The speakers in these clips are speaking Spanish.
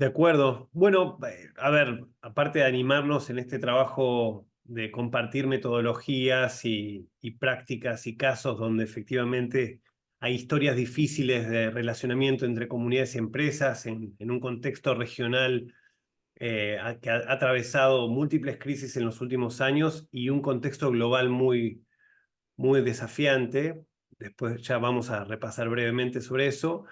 De acuerdo. Bueno, a ver, aparte de animarnos en este trabajo de compartir metodologías y prácticas y casos donde efectivamente hay historias difíciles de relacionamiento entre comunidades y empresas en un contexto regional que ha atravesado múltiples crisis en los últimos años y un contexto global muy desafiante. Después ya vamos a repasar brevemente sobre eso.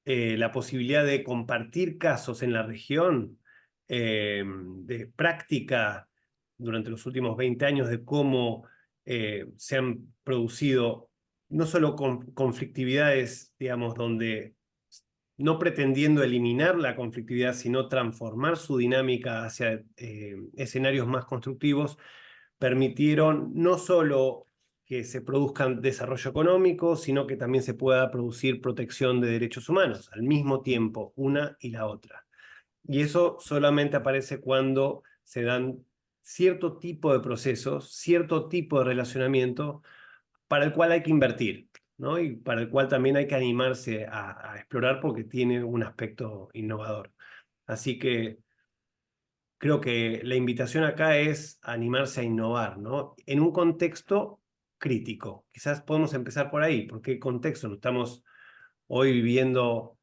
La posibilidad de compartir casos en la región de práctica durante los últimos 20 años de cómo se han producido no solo conflictividades, digamos, donde no pretendiendo eliminar la conflictividad, sino transformar su dinámica hacia escenarios más constructivos, permitieron no solo que se produzcan desarrollo económico, sino que también se pueda producir protección de derechos humanos, al mismo tiempo, una y la otra. Y eso solamente aparece cuando se dan cierto tipo de procesos, cierto tipo de relacionamiento para el cual hay que invertir, ¿no? Y para el cual también hay que animarse a explorar porque tiene un aspecto innovador. Así que creo que la invitación acá es animarse a innovar, ¿no? En un contexto crítico. Quizás podemos empezar por ahí, porque el contexto, no estamos hoy viviendo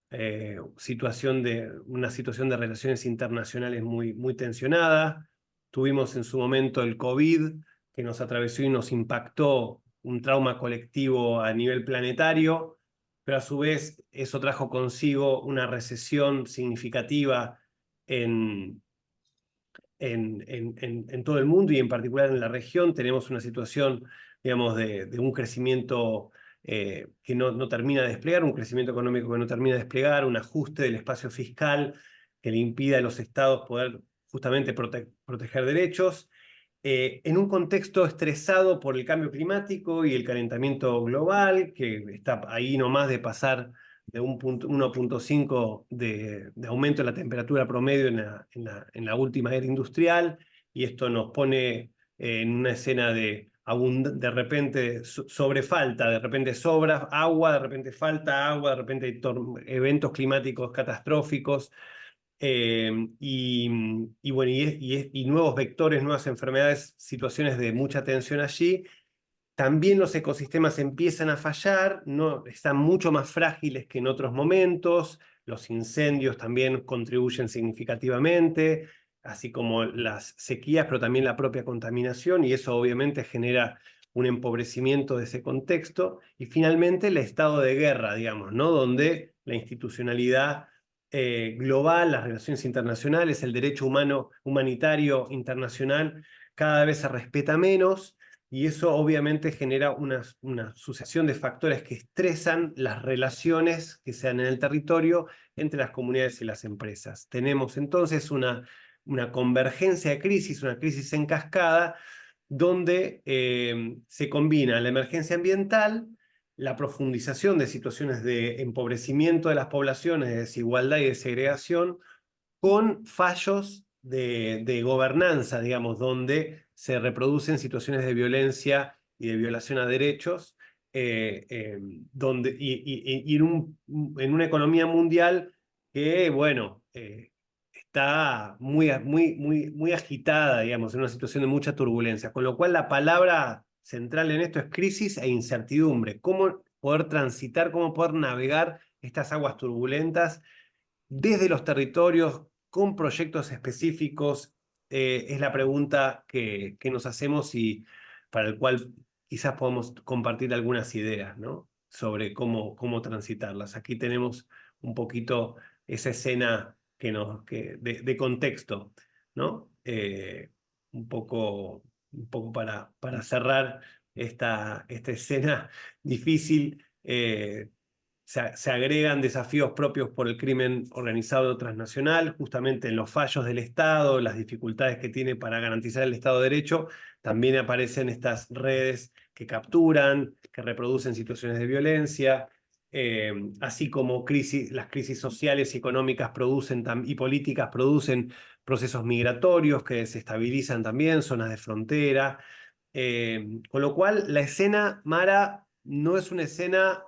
una situación de relaciones internacionales muy tensionada. Tuvimos en su momento el COVID, que nos atravesó y nos impactó un trauma colectivo a nivel planetario, pero a su vez eso trajo consigo una recesión significativa en, en todo el mundo y en particular en la región. Tenemos una situación, digamos, de un crecimiento que no termina de desplegar, un crecimiento económico que no termina de desplegar, un ajuste del espacio fiscal que le impide a los estados poder justamente proteger derechos, en un contexto estresado por el cambio climático y el calentamiento global, que está ahí nomás de pasar de 1,5 de aumento de la temperatura promedio en la última era industrial, y esto nos pone en una escena de repente sobrefalta, de repente sobra agua, de repente falta agua, de repente hay eventos climáticos catastróficos. Bueno, y nuevos vectores, nuevas enfermedades, situaciones de mucha tensión allí. También los ecosistemas empiezan a fallar, ¿no? Están mucho más frágiles que en otros momentos. Los incendios también contribuyen significativamente, así como las sequías, pero también la propia contaminación, y eso obviamente genera un empobrecimiento de ese contexto. Y finalmente el estado de guerra, digamos, ¿no? Donde la institucionalidad global, las relaciones internacionales, el derecho humanitario internacional cada vez se respeta menos, y eso obviamente genera una sucesión de factores que estresan las relaciones que se dan en el territorio entre las comunidades y las empresas. Tenemos entonces una convergencia de crisis, una crisis en cascada, donde se combina la emergencia ambiental, la profundización de situaciones de empobrecimiento de las poblaciones, de desigualdad y de segregación, con fallos de gobernanza, digamos, donde se reproducen situaciones de violencia y de violación a derechos, y en una economía mundial que, bueno, está muy agitada, digamos, en una situación de mucha turbulencia, con lo cual la palabra central en esto es crisis e incertidumbre. ¿Cómo poder transitar, cómo poder navegar estas aguas turbulentas desde los territorios con proyectos específicos? Es la pregunta que nos hacemos y para el cual quizás podamos compartir algunas ideas, ¿no? Sobre cómo transitarlas. Aquí tenemos un poquito esa escena de contexto, ¿no? Un poco para cerrar esta escena difícil. Se agregan desafíos propios por el crimen organizado transnacional, justamente en los fallos del Estado, las dificultades que tiene para garantizar el Estado de Derecho. También aparecen estas redes que capturan, que reproducen situaciones de violencia, así como las crisis sociales y económicas y políticas producen procesos migratorios que desestabilizan también zonas de frontera. Con lo cual, la escena, Mara, no es una escena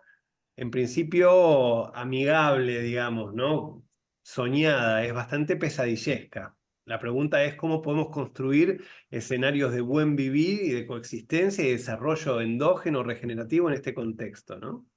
en principio amigable, digamos, ¿no? soñada, es bastante pesadillesca. La pregunta es cómo podemos construir escenarios de buen vivir y de coexistencia y desarrollo endógeno regenerativo en este contexto, ¿no?